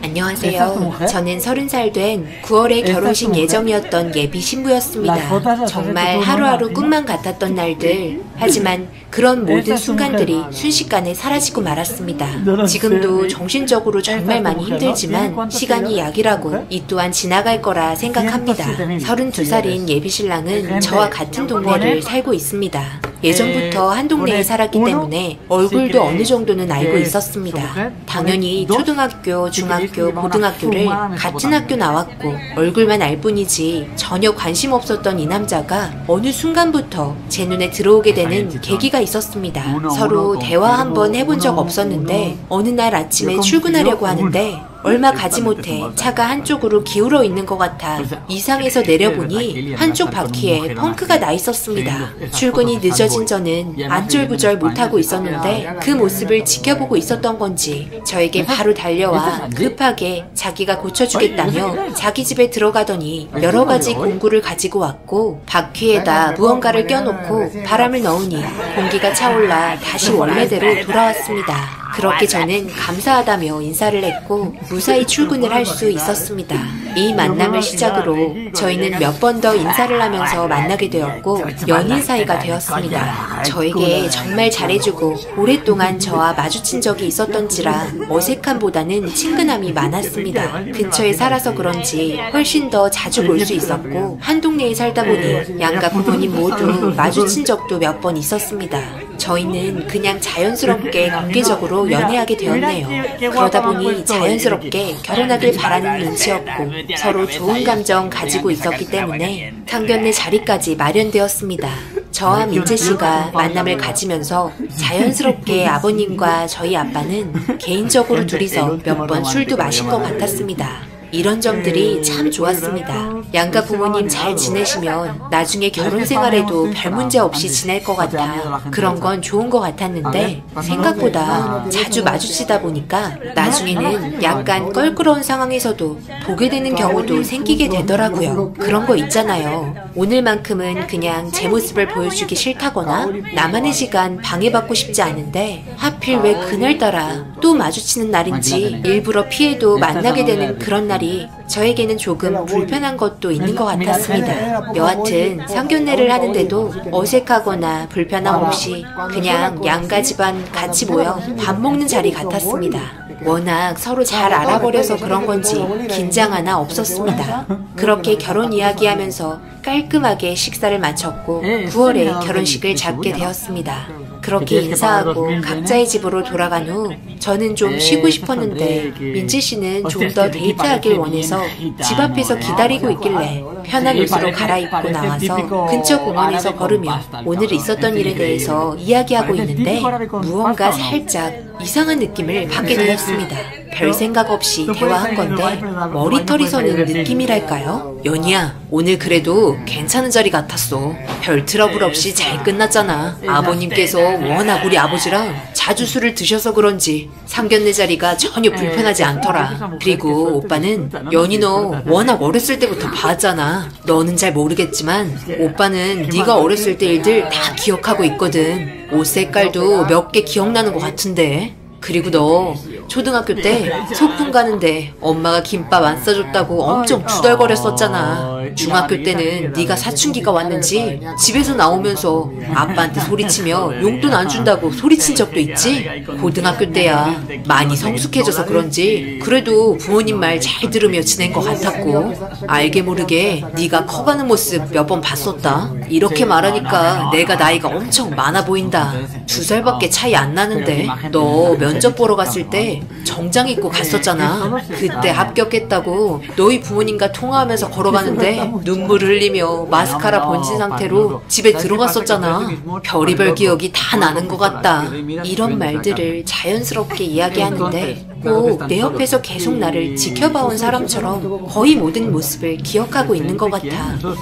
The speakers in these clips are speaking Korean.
안녕하세요. 저는 30살 된 9월에 결혼식 예정이었던 예비 신부였습니다. 정말 하루하루 꿈만 같았던 날들. 하지만 그런 모든 순간들이 순식간에 사라지고 말았습니다. 지금도 정신적으로 정말 많이 힘들지만 시간이 약이라고 이 또한 지나갈 거라 생각합니다. 32살인 예비 신랑은 저와 같은 동네를 살고 있습니다. 예전부터 한 동네에 살았기 때문에 얼굴도 어느 정도는 알고 있었습니다. 당연히 초등학교, 중학교, 고등학교를 같은 학교 나왔고 얼굴만 알 뿐이지 전혀 관심 없었던 이 남자가 어느 순간부터 제 눈에 들어오게 되는 계기가 있었습니다. 서로 대화 한번 해본 적 없었는데 어느 날 아침에 출근하려고 하는데 얼마 가지 못해 차가 한쪽으로 기울어 있는 것 같아 이상해서 내려보니 한쪽 바퀴에 펑크가 나 있었습니다. 출근이 늦어진 저는 안절부절 못하고 있었는데 그 모습을 지켜보고 있었던 건지 저에게 바로 달려와 급하게 자기가 고쳐주겠다며 자기 집에 들어가더니 여러 가지 공구를 가지고 왔고 바퀴에다 무언가를 껴놓고 바람을 넣으니 공기가 차올라 다시 원래대로 돌아왔습니다. 그렇게 저는 감사하다며 인사를 했고 무사히 출근을 할 수 있었습니다. 이 만남을 시작으로 저희는 몇 번 더 인사를 하면서 만나게 되었고 연인 사이가 되었습니다. 저에게 정말 잘해주고 오랫동안 저와 마주친 적이 있었던지라 어색함보다는 친근함이 많았습니다. 근처에 살아서 그런지 훨씬 더 자주 볼 수 있었고 한 동네에 살다 보니 양가 부모님 모두 마주친 적도 몇 번 있었습니다. 저희는 그냥 자연스럽게 공개적으로 연애하게 되었네요. 그러다 보니 자연스럽게 결혼하길 바라는 눈치였고 서로 좋은 감정 가지고 있었기 때문에 상견례 자리까지 마련되었습니다. 저와 민재씨가 만남을 가지면서 자연스럽게 아버님과 저희 아빠는 개인적으로 둘이서 몇 번 술도 마신 것 같았습니다. 이런 점들이 참 좋았습니다. 양가 부모님 잘 지내시면 나중에 결혼 생활에도 별 문제 없이 지낼 것 같아 그런 건 좋은 것 같았는데 생각보다 자주 마주치다 보니까 나중에는 약간 껄끄러운 상황에서도 보게 되는 경우도 생기게 되더라고요. 그런 거 있잖아요. 오늘만큼은 그냥 제 모습을 보여주기 싫다거나 나만의 시간 방해받고 싶지 않은데 하필 왜 그날따라 또 마주치는 날인지 일부러 피해도 만나게 되는 그런 날이 저에게는 조금 불편한 것도 있는 것 같았습니다. 여하튼 상견례를 하는데도 어색하거나 불편함 없이 그냥 양가 집안 같이 모여 밥 먹는 자리 같았습니다. 워낙 서로 잘 알아버려서 그런 건지 긴장 하나 없었습니다. 그렇게 결혼 이야기하면서 깔끔하게 식사를 마쳤고 9월에 결혼식을 잡게 되었습니다. 그렇게 인사하고 각자의 집으로 돌아간 후 저는 좀 쉬고 싶었는데 민지씨는 좀 더 데이트하길 원해서 집 앞에서 기다리고 있길래 편한 옷으로 갈아입고 나와서 근처 공원에서 걸으며 오늘 있었던 일에 대해서 이야기하고 있는데 무언가 살짝 이상한 느낌을 받게 되었습니다. 별 생각 없이 대화한 건데 머리털이 서는 느낌이랄까요? 연희야, 오늘 그래도 괜찮은 자리 같았어. 별 트러블 없이 잘 끝났잖아. 아버님께서 워낙 우리 아버지랑 자주 술을 드셔서 그런지 상견례 자리가 전혀 불편하지 않더라. 그리고 오빠는 연희 너 워낙 어렸을 때부터 봤잖아. 너는 잘 모르겠지만 오빠는 네가 어렸을 때 일들 다 기억하고 있거든. 옷 색깔도 몇 개 기억나는 것 같은데. 그리고 너 초등학교 때 소풍 가는데 엄마가 김밥 안 싸줬다고 엄청 투덜거렸었잖아. 중학교 때는 네가 사춘기가 왔는지 집에서 나오면서 아빠한테 소리치며 용돈 안 준다고 소리친 적도 있지? 고등학교 때야 많이 성숙해져서 그런지 그래도 부모님 말 잘 들으며 지낸 것 같았고 알게 모르게 네가 커가는 모습 몇 번 봤었다. 이렇게 말하니까 내가 나이가 엄청 많아 보인다. 2살밖에 차이 안 나는데 너 면접 보러 갔을 때 정장 입고 갔었잖아. 그때 합격했다고 너희 부모님과 통화하면서 걸어가는데 눈물 흘리며 마스카라 번진 상태로 집에 들어갔었잖아. 별의별 기억이 다 나는 것 같다. 이런 말들을 자연스럽게 이야기하는데 꼭 내 옆에서 계속 나를 지켜봐온 사람처럼 거의 모든 모습을 기억하고 있는 것 같아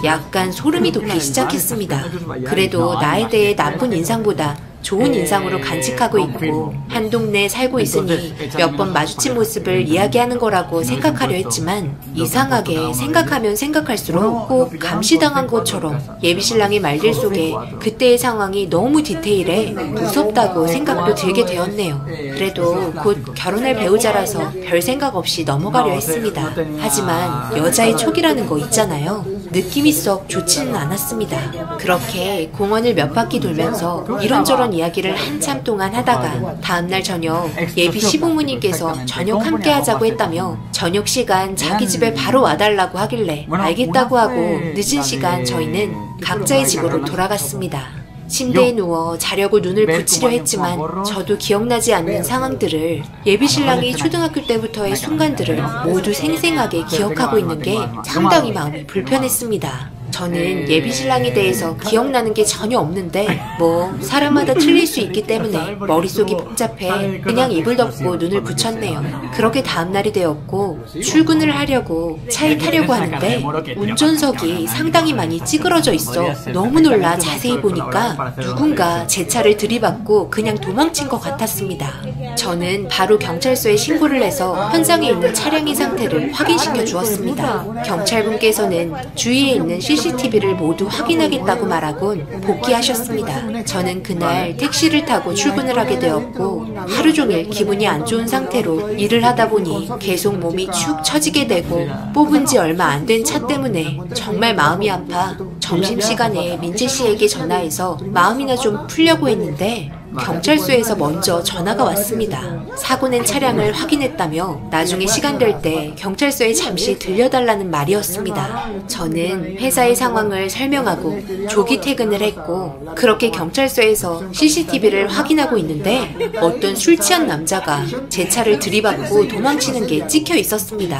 약간 소름이 돋기 시작했습니다. 그래도 나에 대해 나쁜 인상보다 좋은 인상으로 간직하고 있고 한 동네에 살고 있으니 몇 번 마주친 모습을 이야기하는 거라고 생각하려 했지만 이상하게 생각하면 생각할수록 꼭 감시당한 것처럼 예비신랑의 말들 속에 그때의 상황이 너무 디테일해 무섭다고 생각도 들게 되었네요. 그래도 곧 결혼할 배우자라서 별 생각 없이 넘어가려 했습니다. 하지만 여자의 촉이라는 거 있잖아요. 느낌이 썩 좋지는 않았습니다. 그렇게 공원을 몇 바퀴 돌면서 이런저런 이야기를 한참 동안 하다가 다음날 저녁 예비 시부모님께서 저녁 함께 하자고 했다며 저녁 시간 자기 집에 바로 와달라고 하길래 알겠다고 하고 늦은 시간 저희는 각자의 집으로 돌아갔습니다. 침대에 누워 자려고 눈을 붙이려 했지만 저도 기억나지 않는 상황들을 예비신랑이 초등학교 때부터의 순간들을 모두 생생하게 기억하고 있는 게 상당히 마음이 불편했습니다. 저는 예비신랑에 대해서 기억나는 게 전혀 없는데 뭐 사람마다 틀릴 수 있기 때문에 머릿속이 복잡해 그냥 이불 덮고 눈을 붙였네요. 그렇게 다음날이 되었고 출근을 하려고 차에 타려고 하는데 운전석이 상당히 많이 찌그러져 있어 너무 놀라 자세히 보니까 누군가 제 차를 들이받고 그냥 도망친 것 같았습니다. 저는 바로 경찰서에 신고를 해서 현장에 있는 차량의 상태를 확인시켜 주었습니다. 경찰분께서는 주위에 있는 CCTV를 모두 확인하겠다고 말하곤 복귀하셨습니다. 저는 그날 택시를 타고 출근을 하게 되었고 하루 종일 기분이 안 좋은 상태로 일을 하다 보니 계속 몸이 축 처지게 되고 뽑은 지 얼마 안 된 차 때문에 정말 마음이 아파 점심시간에 민재 씨에게 전화해서 마음이나 좀 풀려고 했는데 경찰서에서 먼저 전화가 왔습니다. 사고낸 차량을 확인했다며 나중에 시간 될 때 경찰서에 잠시 들려달라는 말이었습니다. 저는 회사의 상황을 설명하고 조기 퇴근을 했고 그렇게 경찰서에서 CCTV를 확인하고 있는데 어떤 술 취한 남자가 제 차를 들이받고 도망치는 게 찍혀 있었습니다.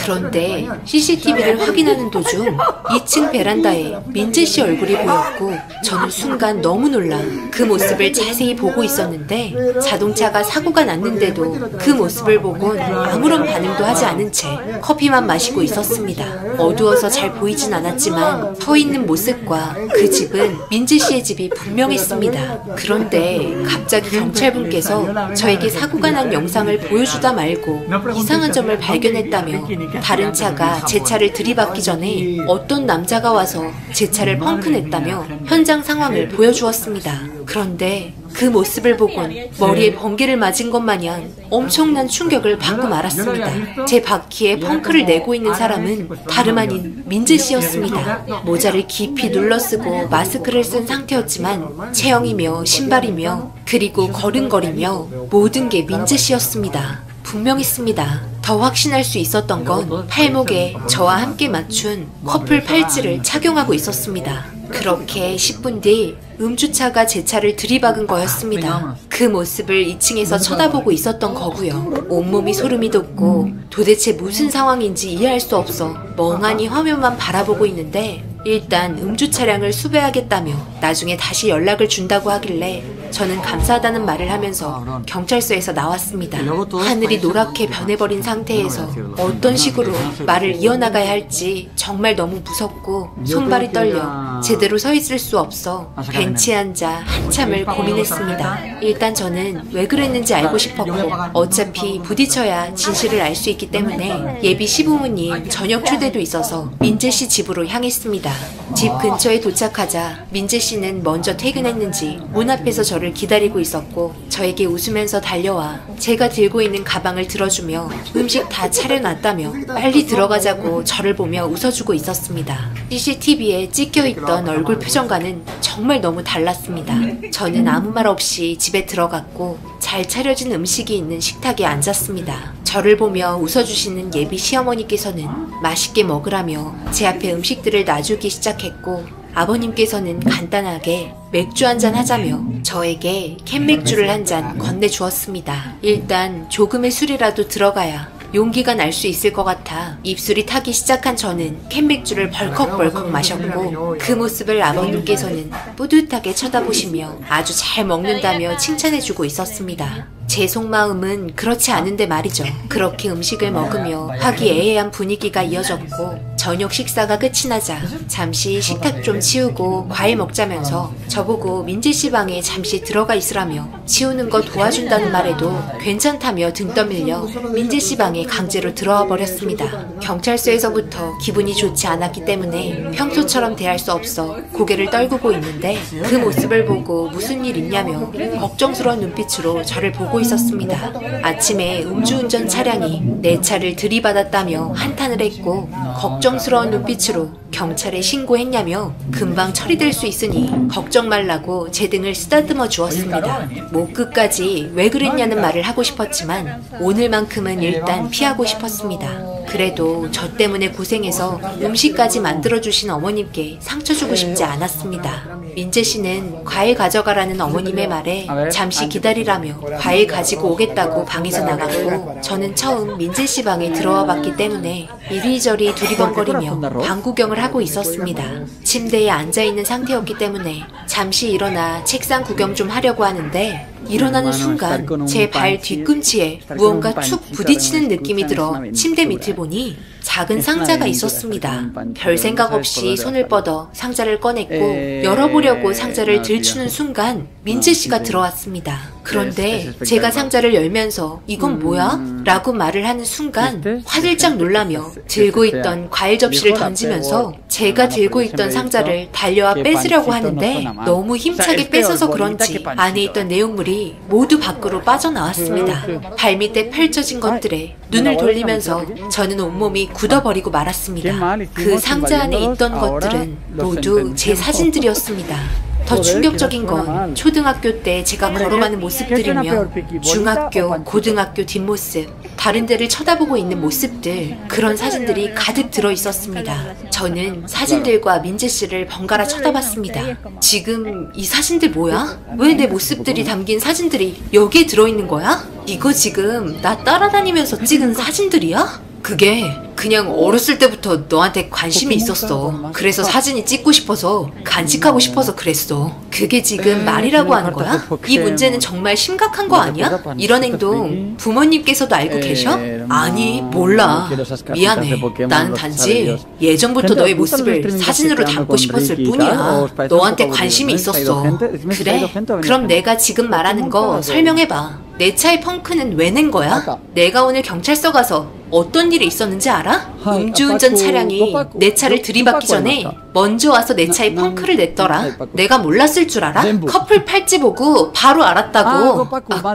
그런데 CCTV를 확인하는 도중 2층 베란다에 민재 씨 얼굴이 보였고 저는 순간 너무 놀라 그 모습을 자세히 보고 있었는데 자동차가 사고가 났는데도 그 모습을 보곤 아무런 반응도 하지 않은 채 커피만 마시고 있었습니다. 어두워서 잘 보이진 않았지만 서 있는 모습과 그 집은 민재 씨의 집이 분명했습니다. 그런데 갑자기 경찰분께서 저에게 사고가 난 영상을 보여주다 말고 이상한 점을 발견했다며 다른 차가 제 차를 들이받기 전에 어떤 남자가 와서 제 차를 펑크냈다며 현장 상황을 보여주었습니다. 그런데 그 모습을 보곤 머리에 번개를 맞은 것 마냥 엄청난 충격을 받고 말았습니다. 제 바퀴에 펑크를 내고 있는 사람은 다름 아닌 민재 씨였습니다. 모자를 깊이 눌러쓰고 마스크를 쓴 상태였지만 체형이며 신발이며 그리고 걸음걸이며 모든 게 민재 씨였습니다. 분명했습니다. 더 확신할 수 있었던 건 팔목에 저와 함께 맞춘 커플 팔찌를 착용하고 있었습니다. 그렇게 10분 뒤 음주차가 제 차를 들이박은 거였습니다. 그 모습을 2층에서 쳐다보고 있었던 거고요. 온몸이 소름이 돋고 도대체 무슨 상황인지 이해할 수 없어 멍하니 화면만 바라보고 있는데 일단 음주 차량을 수배하겠다며 나중에 다시 연락을 준다고 하길래 저는 감사하다는 말을 하면서 경찰서에서 나왔습니다. 하늘이 노랗게 변해버린 상태에서 어떤 식으로 말을 이어나가야 할지 정말 너무 무섭고 손발이 떨려 제대로 서 있을 수 없어 벤치에 앉아 한참을 고민했습니다. 일단 저는 왜 그랬는지 알고 싶었고 어차피 부딪혀야 진실을 알 수 있기 때문에 예비 시부모님 저녁 초대도 있어서 민재 씨 집으로 향했습니다. 집 근처에 도착하자 민재 씨는 먼저 퇴근했는지 문 앞에서 저를 기다리고 있었고 저에게 웃으면서 달려와 제가 들고 있는 가방을 들어주며 음식 다 차려놨다며 빨리 들어가자고 저를 보며 웃어주고 있었습니다. CCTV에 찍혀있던 얼굴 표정과는 정말 너무 달랐습니다. 저는 아무 말 없이 집에 들어갔고 잘 차려진 음식이 있는 식탁에 앉았습니다. 저를 보며 웃어주시는 예비 시어머니께서는 맛있게 먹으라며 제 앞에 음식들을 놔주기 시작했고 아버님께서는 간단하게 맥주 한잔 하자며 저에게 캔맥주를 한 잔 건네주었습니다. 일단 조금의 술이라도 들어가야 용기가 날 수 있을 것 같아 입술이 타기 시작한 저는 캔맥주를 벌컥벌컥 마셨고 그 모습을 아버님께서는 뿌듯하게 쳐다보시며 아주 잘 먹는다며 칭찬해주고 있었습니다. 제 속마음은 그렇지 않은데 말이죠. 그렇게 음식을 먹으며 화기애애한 분위기가 이어졌고 저녁 식사가 끝이 나자 잠시 식탁 좀 치우고 과일 먹자면서 저보고 민재씨 방에 잠시 들어가 있으라며 치우는 거 도와준다는 말에도 괜찮다며 등 떠밀려 민재씨 방에 강제로 들어와 버렸습니다. 경찰서에서부터 기분이 좋지 않았기 때문에 평소처럼 대할 수 없어 고개를 떨구고 있는데 그 모습을 보고 무슨 일 있냐며 걱정스러운 눈빛으로 저를 보고 있었습니다. 아침에 음주운전 차량이 내 차를 들이받았다며 한탄을 했고 걱정스러운 눈빛으로 경찰에 신고했냐며 금방 처리될 수 있으니 걱정 말라고 제 등을 쓰다듬어 주었습니다. 목 끝까지 왜 그랬냐는 말을 하고 싶었지만 오늘만큼은 일단 피하고 싶었습니다. 그래도 저 때문에 고생해서 음식까지 만들어주신 어머님께 상처 주고 싶지 않았습니다. 민재씨는 과일 가져가라는 어머님의 말에 잠시 기다리라며 과일 가지고 오겠다고 방에서 나갔고 저는 처음 민재씨 방에 들어와 봤기 때문에 이리저리 두리번거리며 방 구경을 하고 있었습니다. 침대에 앉아있는 상태였기 때문에 잠시 일어나 책상 구경 좀 하려고 하는데 일어나는 순간 제 발 뒤꿈치에 무언가 툭 부딪히는 느낌이 들어 침대 밑을 보니 작은 상자가 있었습니다. 별 생각 없이 손을 뻗어 상자를 꺼냈고 열어보려고 상자를 들추는 순간 민재씨가 들어왔습니다. 그런데 제가 상자를 열면서 이건 뭐야? 라고 말을 하는 순간 화들짝 놀라며 들고 있던 과일 접시를 던지면서 제가 들고 있던 상자를 달려와 뺏으려고 하는데 너무 힘차게 뺏어서 그런지 안에 있던 내용물이 모두 밖으로 빠져나왔습니다. 발밑에 펼쳐진 것들에 눈을 돌리면서 저는 온몸이 굳어버리고 말았습니다. 그 상자 안에 있던 것들은 모두 제 사진들이었습니다. 더 충격적인 건 초등학교 때 제가 걸어가는 모습들이며 중학교, 고등학교 뒷모습, 다른 데를 쳐다보고 있는 모습들, 그런 사진들이 가득 들어있었습니다. 저는 사진들과 민재씨를 번갈아 쳐다봤습니다. 지금 이 사진들 뭐야? 왜 내 모습들이 담긴 사진들이 여기에 들어있는 거야? 이거 지금 나 따라다니면서 찍은 사진들이야? 그게 그냥 어렸을 때부터 너한테 관심이 있었어. 그래서 사진이 찍고 싶어서 간직하고 싶어서 그랬어. 그게 지금 말이라고 하는 거야? 이 문제는 정말 심각한 거 아니야? 이런 행동 부모님께서도 알고 계셔? 아니, 몰라. 미안해. 나는 단지 예전부터 너의 모습을 사진으로 담고 싶었을 뿐이야. 너한테 관심이 있었어. 그래? 그럼 내가 지금 말하는 거 설명해봐. 내 차의 펑크는 왜 낸 거야? 내가 오늘 경찰서 가서 어떤 일이 있었는지 알아? 음주운전 차량이 내 차를 들이받기 전에 먼저 와서 내 차에 펑크를 냈더라. 내가 몰랐을 줄 알아? 커플 팔찌 보고 바로 알았다고.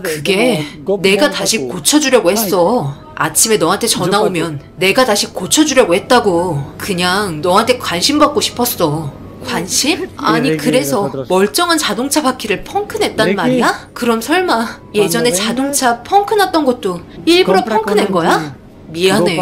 그게 내가 다시 고쳐주려고 했어. 아침에 너한테 전화 오면 내가 다시 고쳐주려고 했다고. 그냥 너한테 관심 받고 싶었어. 관심? 아니 그래서 멀쩡한 자동차 바퀴를 펑크 냈단 말이야? 그럼 설마 예전에 자동차 펑크 났던 것도 일부러 펑크 낸 거야? 미안해.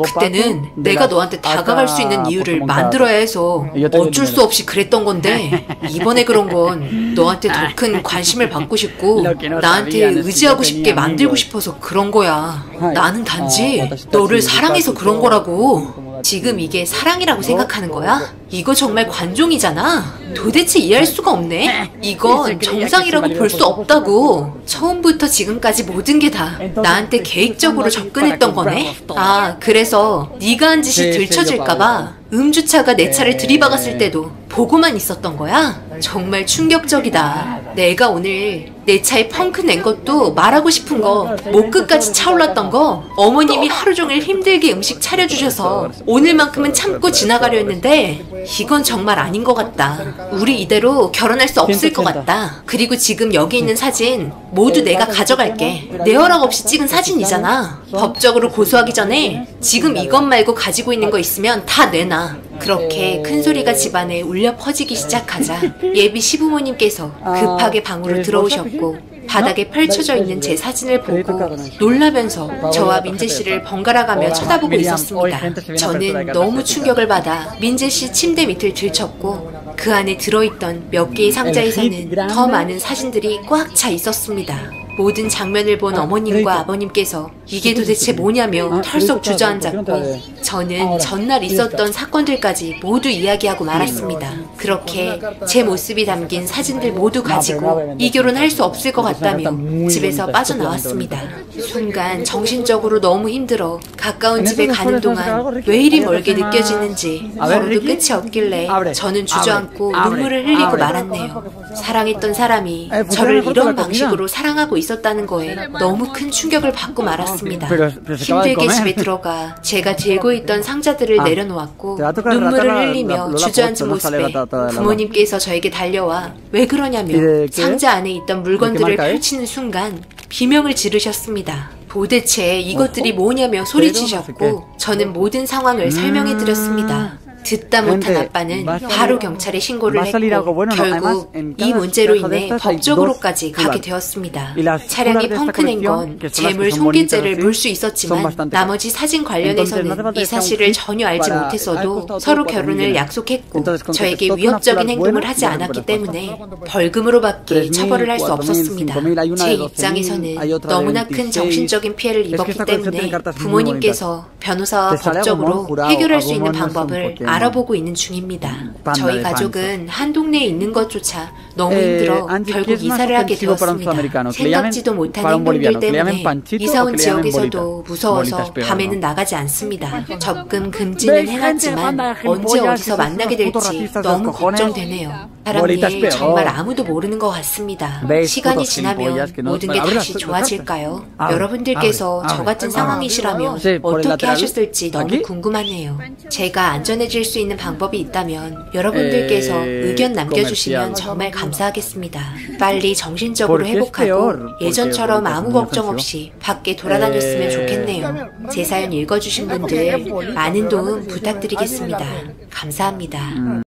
그때는 내가 너한테 다가갈 수 있는 이유를 만들어야 해서 어쩔 수 없이 그랬던 건데 이번에 그런 건 너한테 더 큰 관심을 받고 싶고 나한테 의지하고 싶게 만들고 싶어서 그런 거야. 나는 단지 너를 사랑해서 그런 거라고. 지금 이게 사랑이라고 생각하는 거야? 이거 정말 관종이잖아. 도대체 이해할 수가 없네. 이건 정상이라고 볼 수 없다고. 처음부터 지금까지 모든 게 다 나한테 계획적으로 접근했던 거네. 아, 그래서 네가 한 짓이 들춰질까봐 음주차가 내 차를 들이박았을 때도 보고만 있었던 거야? 정말 충격적이다. 내가 오늘 내 차에 펑크 낸 것도 말하고 싶은 거, 목 끝까지 차올랐던 거, 어머님이 하루 종일 힘들게 음식 차려주셔서 오늘만큼은 참고 지나가려 했는데 이건 정말 아닌 것 같다. 우리 이대로 결혼할 수 없을 것 같다. 그리고 지금 여기 있는 사진 모두 내가 가져갈게. 내 허락 없이 찍은 사진이잖아. 법적으로 고소하기 전에 지금 이것 말고 가지고 있는 거 있으면 다 내놔. 그렇게 큰 소리가 집안에 울려 퍼지기 시작하자 예비 시부모님께서 급하게 방으로 들어오셨고 바닥에 펼쳐져 있는 제 사진을 보고 놀라면서 저와 민재씨를 번갈아가며 쳐다보고 있었습니다. 저는 너무 충격을 받아 민재씨 침대 밑을 들쳤고 그 안에 들어있던 몇 개의 상자에서는 더 많은 사진들이 꽉 차 있었습니다. 모든 장면을 본 어머님과 아버님께서 이게 도대체 뭐냐며 털썩 주저앉았고 저는 전날 있었던 사건들까지 모두 이야기하고 말았습니다. 그렇게 제 모습이 담긴 사진들 모두 가지고 이 결혼 할 수 없을 것 같다며 집에서 빠져나왔습니다. 순간 정신적으로 너무 힘들어 가까운 집에 가는 동안 왜 이리 멀게 느껴지는지 걸어도 끝이 없길래 저는 주저앉고 눈물을 흘리고 말았네요. 사랑했던 사람이 저를 이런 방식으로 사랑하고 있었다는 거에 너무 큰 충격을 받고 말았습니다. 힘들게 집에 들어가 제가 들고 있던 상자들을 내려놓았고 눈물을 흘리며 주저앉은 모습에 부모님께서 저에게 달려와 왜 그러냐며 상자 안에 있던 물건들을 펼치는 순간 비명을 지르셨습니다. 도대체 이것들이 뭐냐며 소리치셨고 저는 모든 상황을 설명해드렸습니다. 듣다 못한 아빠는 바로 경찰에 신고를 했고 결국 이 문제로 인해 법적으로까지 가게 되었습니다. 차량이 펑크낸 건 재물 손괴죄를 물 수 있었지만 나머지 사진 관련해서는 이 사실을 전혀 알지 못했어도 서로 결혼을 약속했고 저에게 위협적인 행동을 하지 않았기 때문에 벌금으로밖에 처벌을 할 수 없었습니다. 제 입장에서는 너무나 큰 정신적인 피해를 입었기 때문에 부모님께서 변호사와 법적으로 해결할 수 있는 방법을 알아보고 있는 중입니다. 저희 가족은 한 동네에 있는 것조차 너무 힘들어 결국 이사를 하게 되었습니다. 생각지도 못한 행동들 때문에 이사 온 지역에서도 무서워서 밤에는 나가지 않습니다. 접근 금지는 해놨지만 언제 어디서 만나게 될지 너무 걱정되네요. 사람 일 정말 아무도 모르는 것 같습니다. 시간이 지나면 모든 게 다시 좋아질까요? 여러분들께서 저 같은 상황이시라면 어떻게 하셨을지 너무 궁금하네요. 제가 안전해질 수 있는 방법이 있다면 여러분들께서 의견 남겨주시면 정말 감사하겠습니다. 빨리 정신적으로 회복하고 예전처럼 아무 걱정 없이 밖에 돌아다녔으면 좋겠네요. 제 사연 읽어주신 분들 많은 도움 부탁드리겠습니다. 감사합니다.